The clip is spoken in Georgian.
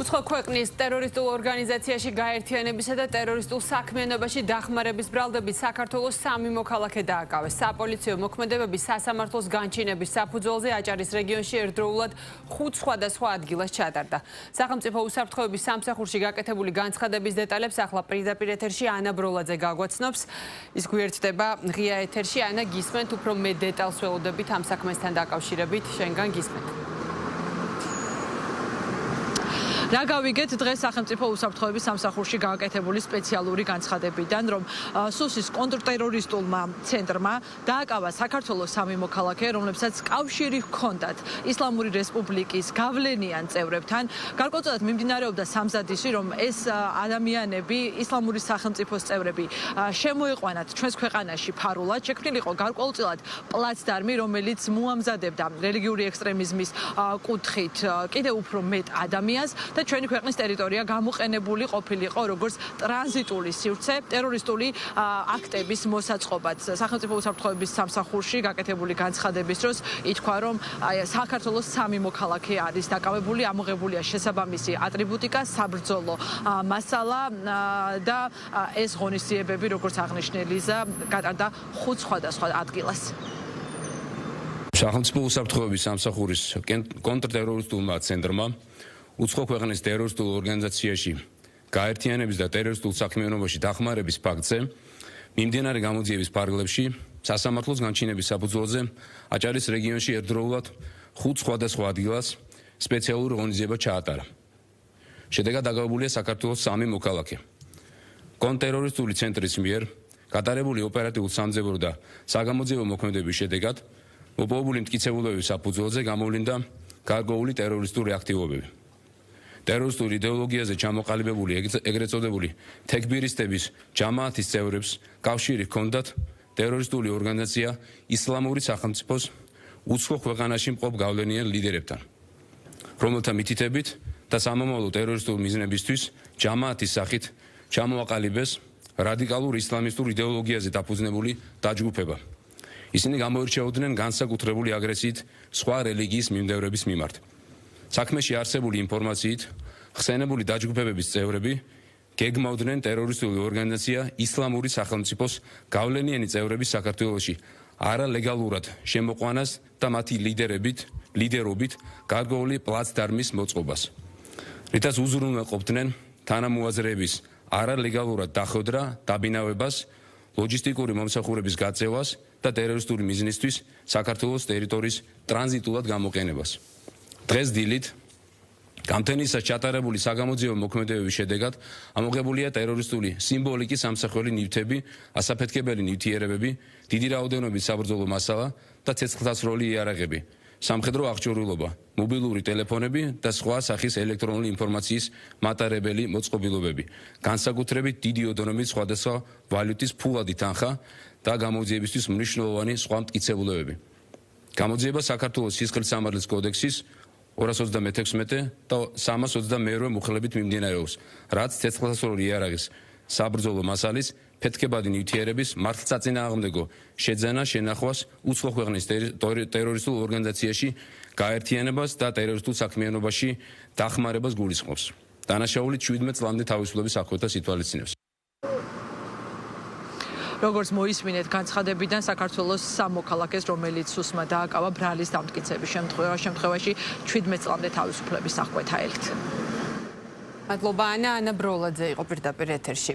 უცხო ქვეყნის ტერორისტულ ორგანიზაციაში გაერთიანებისა და ტერორისტულ საქმიანობაში დახმარების ბრალდებით საქართველოს 3 მოქალაქე დააკავეს. საპოლიციო მოქმედებები სასამართლოს განჩინების საფუძველზე აჭარის რეგიონში ერთდროულად 5 სხვადასხვა ადგილას ჩატარდა. სახელმწიფო უსაფრთხოების სამსახურში გაკეთებული განცხადების დეტალებს ახლა პირდაპირ ეთერში ანა ბროლაძე გაგვაცნობს. ის გვერდდება ღია ეთერში. ანა, გისმენთ, უფრო მეტ დეტალს ველოდებით ამ საქმესთან დაკავშირებით. შენგან გისმენთ. რა გავიგეთ დღეს სახელმწიფო უსაფრთხოების სამსახურში გააკეთებული სპეციალური განცხადებიდან, რომ სუსის კონტრტერორისტულმა ცენტრმა დააკავა საქართველოს 3 მოქალაქე, რომლებსაც კავშირი ჰქონდათ ისლამური რესპუბლიკის გავლენიან წევრებთან. გარკვეულწილად მიმდინარეობდა სამზადისი, რომ ეს ადამიანები, ისლამური სახელმწიფოს წევრები, შემოიყვანათ ჩვენს ქვეყანაში ფარულად. შექმნილი იყო გარკვეულწილად პლაცდარმი, რომელიც მოამზადებდა რელიგიური ექსტრემიზმის კუთხით კიდევ უფრო მეტ ადამიანს. ჩვენი ქვეყნის ტერიტორია გამოყენებული ყოფილიყო როგორც ტრანზიტული სივრცე ტერორისტული აქტების მოსაწყობად. სახელმწიფო უსაფრთხოების სამსახურში გაკეთებული განცხადების დროს ითქვა, რომ საქართველოს 3 მოქალაქე არის დაკავებული, ამოღებულია შესაბამისი ატრიბუტიკა, საბრძოლო მასალა და ეს ღონისძიებები, როგორც აღნიშნელიზა, გატარდა 5 სხვადასხვა ადგილას. სახელმწიფო უსაფრთხოების სამსახურის კონტრტერორისტულმა ცენტრმა უცხო ქვეყნის ტერორისტულ ორგანიზაციაში გაერთიანების და ტერორისტულ საქმიანობაში დახმარების ფაქტზე მიმდინარე გამოძიების ფარგლებში სასამართლოს განჩინების საფუძველზე აჭარის რეგიონში ერთდროულად 5 სხვადასხვა ადგილას სპეციალური ღონისძიება ჩაატარა. შედეგად დაკავებულია საქართველოს 3 მოქალაქე. კონტრტერორისტული ცენტრის მიერ გატარებული ოპერატიულ-სამძებრო და საგამოძიებო მოქმედებების შედეგად მოპოვებული მტკიცებულებების საფუძველზე გამოვლინდა გარკვეული ტერორისტული აქტივობები. ტერორისტულ იდეოლოგიაზე ჩამოყალიბებული ეგრეთ წოდებული თექბირისტების ჯამაათის წევრებს კავშირი ჰქონდათ ტერორისტული ორგანიზაცია ისლამური სახელმწიფოს უცხო ქვეყანაში მყოფ გავლენიან ლიდერებთან, რომელთა მითითებით და სამომავლო ტერორისტულ მიზნებისთვის ჯამაათის სახით ჩამოაყალიბეს რადიკალურ ისლამისტურ იდეოლოგიაზე დაფუძნებული დაჯგუფება. ისინი გამოირჩეოდნენ განსაკუთრებული აგრესიით სხვა რელიგიის მიმდევრების მიმართ. საქმეში არსებული ინფორმაციით ხსენებული დაჯგუფებების წევრები გეგმავდნენ ტერორისტული ორგანიზაცია ისლამური სახელმწიფოს გავლენიანი წევრების საქართველოში არალეგალურად შემოყვანას და მათი ლიდერობით გარკვეული პლაცდარმის მოწყობას, რითაც უზრუნველყოფდნენ თანამოაზრეების არალეგალურად დახვედრა, დაბინავებას, ლოჯისტიკური მომსახურების გაწევას და ტერორისტული მიზნისთვის საქართველოს ტერიტორიის ტრანზიტულად გამოყენებას. დღეს დილით გამთენისას ჩატარებული საგამოძიებო მოქმედებების შედეგად ამოღებულია ტერორისტული სიმბოლიკის სამსახველი ნივთები, ასაფეთქებელი ნივთიერებები, დიდი რაოდენობით საბრძოლო მასალა და ცეცხლსასროლი იარაღები, სამხედრო აღჭურვილობა, მობილური ტელეფონები და სხვა სახის ელექტრონული ინფორმაციის მატარებელი მოწყობილობები, განსაკუთრებით დიდი ოდენობით სხვადასხვა ვალუტის ფულადი თანხა და გამოძიებისთვის მნიშვნელოვანი სხვა მტკიცებულებები. გამოძიება საქართველოს სისხლისამართლის კოდექსის 226 და 322 მუხლებით მიმდინარეობს, რაც ცეცხლსასროლი იარაღის, საბრძოლო მასალის, ფეთქებადი ნივთიერების მართლსაწინააღმდეგო შეძენა შენახვას უცხო ქვეყნის ტერორისტულ ორგანიზაციაში გაერთიანებას და ტერორისტულ საქმიანობაში დახმარებას გულისხმობს. დანაშაულით 17 წლამდე თავისუფლების აღკვეთას ითვალისწინებს. როგორც მოისმინეთ განცხადებიდან, საქართველოს 3 მოქალაქეს, რომელიც სუსმა დააკავა ბრალის დამტკიცების შემთხვევაში 17 წლამდე თავისუფლების აღკვეთა ელით. მადლობა ანა ბროლაძე იყო პირდაპირ ეთერში.